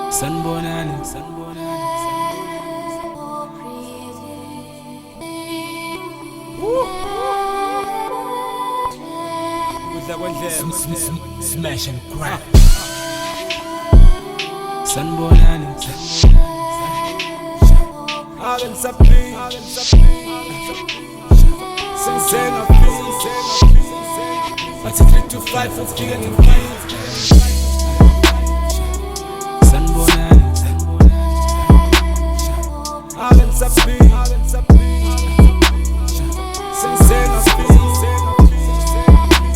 Sanibonani, Kudlakwendkebe, smash and crack. Sanibonani, What's 3 to 5 for getting Sanibonani,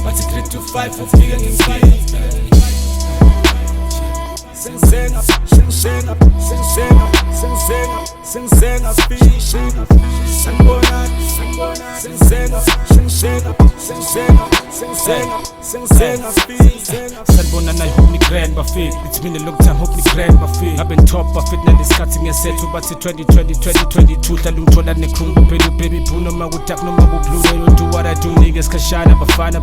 What's 3 to 5 for getting Sanibonani, I hope ni grand bafik. It's been a long time, hope ni grand bafik. I've been top of it, now discussing a set to but 2020, 2022. Talung tola ne krumba baby poo. No ma wutak, no ma wu blue. They don't do what I do, niggas kashana, bafana.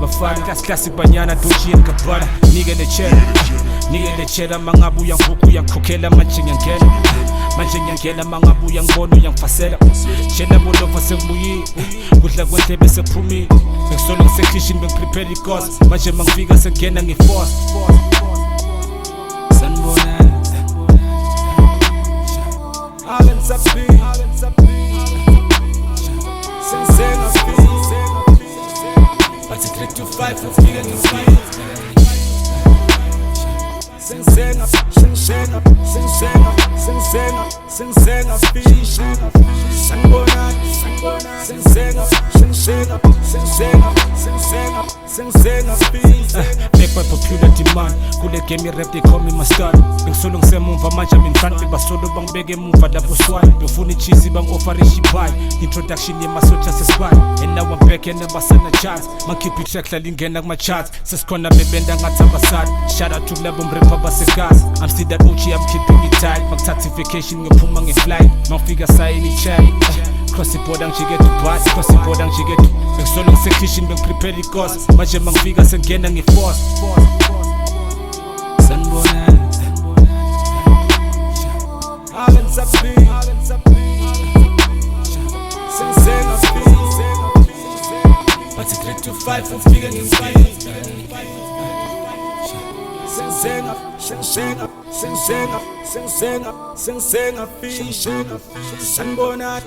Classic banyana, Gucci and Gabbana. Nigga the cheddar, mangabu yang buku yang kokela, manching yang gela. Manching yang gela, mangabu yang bono yang fasela. Chela bono fasembuyi, Kudlakwendkebe sephumi. Solo ngisekhishin bengiprepare icause manje mangifika sengena ngiforce. Sanibonani, bathi 3 to 5 ufike ngifike Sanibonani, make my popular demand. Kule game rap they call me my star. Bengisolo ngisemumva manje I'm in front. Basolo bangibeke emuva lapho swine. Befuna icheese bang offer ishibai. Introduction yemasotha sespine. And now I'm back and nebasana chance. Man keep it track la lingena kuma charts. Sesikhona bebenda ngathi abasadi. Shout out to labo mrapper basegas. I'm still that Uchi, I'm keeping it tight. Makuthatha vacation ngiyophuma ngeflight. Mangifika sayini chai. Cross the border ngijike Dubai, cross the border ngijike Dubai. Bengisolo ngisekhishin bengiprepare icause manje mangifika sengena ngiforce. Sanibonani, bathi 3 to 5 ufike ngifike Sanibonani,